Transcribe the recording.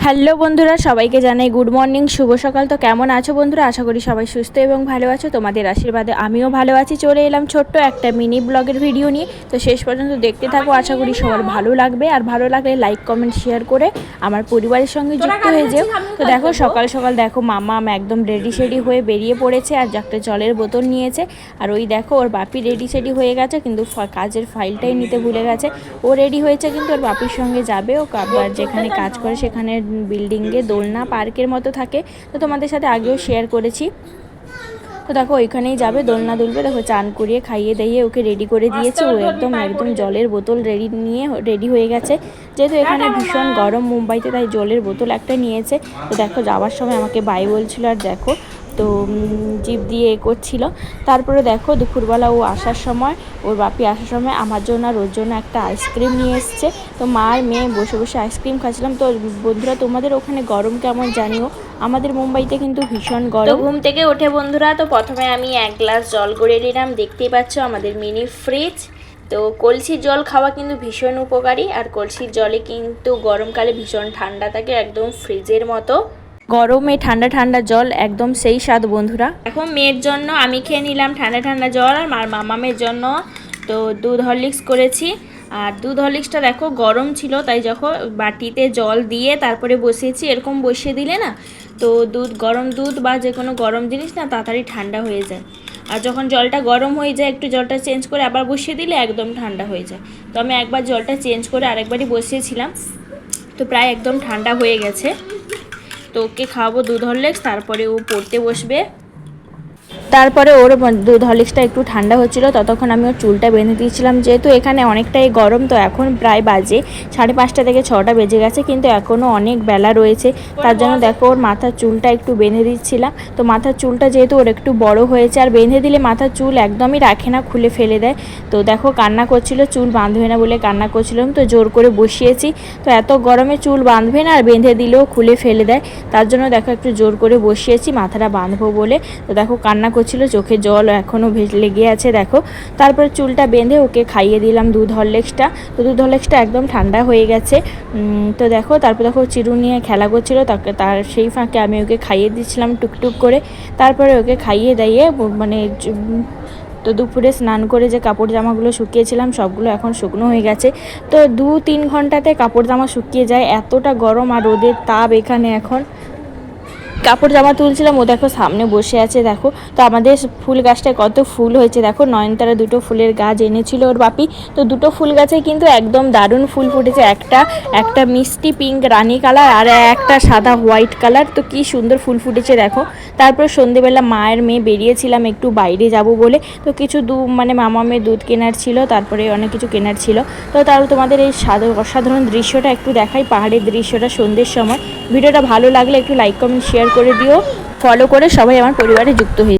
Hello বন্ধুরা, সবাইকে জানাই গুড মর্নিং, শুভ সকাল। তো কেমন আছো বন্ধুরা? আশা করি সবাই সুস্থ এবং ভালো আছো। তোমাদের আশীর্বাদে আমিও ভালো আছি। চলে এলাম ছোট্ট একটা মিনি ব্লগের ভিডিও নিয়ে। তো শেষ পর্যন্ত দেখতে থাকো, আশা করি সবার ভালো লাগবে। আর ভালো লাগলে লাইক কমেন্ট শেয়ার করে আমার পরিবারের সঙ্গে যুক্ত হয়ে যেও। তো দেখো সকাল সকাল দেখো মামা একদম রেডি সেডি হয়ে বেরিয়ে পড়েছে, আর একটা জলের বোতল নিয়েছে। আর ওই দেখো ওর বাপি রেডি সেডি হয়ে গেছে, কিন্তু কাজের ফাইলটাই নিতে ভুলে গেছে। ও রেডি হয়েছে কিন্তু ওর বাপির সঙ্গে যাবে। ও যেখানে কাজ করে সেখানে বিল্ডিংয়ে দোলনা পার্কের মতো থাকে, তো তোমাদের সাথে আগেও শেয়ার করেছি। তো দেখো ওইখানেই যাবে, দোলনা দুলবে। দেখো চান করিয়ে খাইয়ে দিয়ে ওকে রেডি করে দিয়েছে। ও একদম জলের বোতল রেডি হয়ে গেছে। যেহেতু এখানে ভীষণ গরম মুম্বাইতে, তাই জলের বোতল একটা নিয়েছে। তো দেখো যাওয়ার সময় আমাকে বাই বলছিল, আর দেখো তো জিপ দিয়ে করছিল। তারপরে দেখো দুপুরবেলা ও আসার সময়, ওর বাপি আসার সময় আমার জন্য আর ওর জন্য একটা আইসক্রিম নিয়ে এসছে। তো মা আর মেয়ে বসে বসে আইসক্রিম খাচ্ছিলাম। তো বন্ধুরা, তোমাদের ওখানে গরম কেমন জানিও। আমাদের মুম্বাইতে কিন্তু ভীষণ গরম। ঘুম থেকে ওঠে বন্ধুরা, তো প্রথমে আমি এক গ্লাস জল করে নিলাম। দেখতেই পাচ্ছ আমাদের মিনি ফ্রিজ। তো কলসির জল খাওয়া কিন্তু ভীষণ উপকারী, আর কলসির জলে কিন্তু গরমকালে ভীষণ ঠান্ডা থাকে, একদম ফ্রিজের মতো। গরমে ঠান্ডা ঠান্ডা জল একদম সেই স্বাদ বন্ধুরা। এখন মেয়ের জন্য আমি খেয়ে নিলাম ঠান্ডা ঠান্ডা জল, আর মামামের জন্য তো দুধ হরলিক্স করেছি। আর দুধ হরলিক্সটা দেখো গরম ছিল, তাই যখন বাটিতে জল দিয়ে তারপরে বসিয়েছি। এরকম বসিয়ে দিলে না, তো গরম দুধ বা যে কোনো গরম জিনিস না তাড়াতাড়ি ঠান্ডা হয়ে যায়। আর যখন জলটা গরম হয়ে যায়, একটু জলটা চেঞ্জ করে আবার বসিয়ে দিলে একদম ঠান্ডা হয়ে যায়। তো আমি একবার জলটা চেঞ্জ করে আরেকবারই বসিয়েছিলাম, তো প্রায় একদম ঠান্ডা হয়ে গেছে। তো ওকে খাওয়াবো দুধ হরলিক্স, তারপরে ও পড়তে বসবে। তারপরে ওর দুধ হরলিক্সটা একটু ঠান্ডা হচ্ছিল, ততক্ষণ আমি ওর চুলটা বেঁধে দিয়েছিলাম। যেহেতু এখানে অনেকটাই গরম, তো এখন প্রায় বাজে 5:30 থেকে 6টা বেজে গেছে, কিন্তু এখনও অনেক বেলা রয়েছে। তার জন্য দেখো ওর মাথার চুলটা একটু বেঁধে দিচ্ছিলাম। তো মাথার চুলটা যেহেতু ওর একটু বড় হয়েছে, আর বেঁধে দিলে মাথার চুল একদমই রাখে না, খুলে ফেলে দেয়। তো দেখো কান্না করছিল, চুল বাঁধবে না বলে কান্না করছিলাম, তো জোর করে বসিয়েছি। তো এত গরমে চুল বাঁধবে না, আর বেঁধে দিলেও খুলে ফেলে দেয়। তার জন্য দেখো একটু জোর করে বসিয়েছি মাথাটা বাঁধবো বলে। তো দেখো কান্না করছিল, চোখে জল এখনও লেগে আছে দেখো। তারপরে চুলটা বেঁধে ওকে খাইয়ে দিলাম দুধ হরলিক্সটা। তো দুধ হরলিক্সটা একদম ঠান্ডা হয়ে গেছে। তো দেখো তারপর দেখো চিরু নিয়ে খেলা করছিল, তার সেই ফাঁকে আমি ওকে খাইয়ে দিচ্ছিলাম টুকটুক করে। তারপরে ওকে খাইয়ে দিয়ে তো দুপুরে স্নান করে যে কাপড় জামাগুলো শুকিয়েছিলাম সবগুলো এখন শুকনো হয়ে গেছে। তো 2-3 ঘন্টাতে কাপড় জামা শুকিয়ে যায়, এতটা গরম আর রোদের তাপ এখানে। এখন কাপড় জামা তুলছিলাম, ও দেখো সামনে বসে আছে দেখো। তো আমাদের ফুল গাছটায় কত ফুল হয়েছে দেখো। নয়নতারা 2টো ফুলের গাছ এনেছিল ওর বাপি। তো 2টো ফুল গাছে কিন্তু একদম দারুণ ফুল ফুটেছে। একটা মিষ্টি পিঙ্ক রানী কালার, আর একটা সাদা হোয়াইট কালার। তো কি সুন্দর ফুল ফুটেছে দেখো। তারপর সন্ধেবেলা মায়ের মেয়ে বেরিয়েছিলাম একটু বাইরে যাব বলে। তো কিছু মামামের দুধ কেনার ছিল, তারপরে অনেক কিছু কেনার ছিল। তো তাহলে তোমাদের এই অসাধারণ দৃশ্যটা একটু দেখাই, পাহাড়ের দৃশ্যটা সন্ধ্যের সময়। ভিডিওটা ভালো লাগলে একটু লাইক কমেন্ট শেয়ার করে দিও, ফলো করে সবাই আমার পরিবারে যুক্ত হয়ে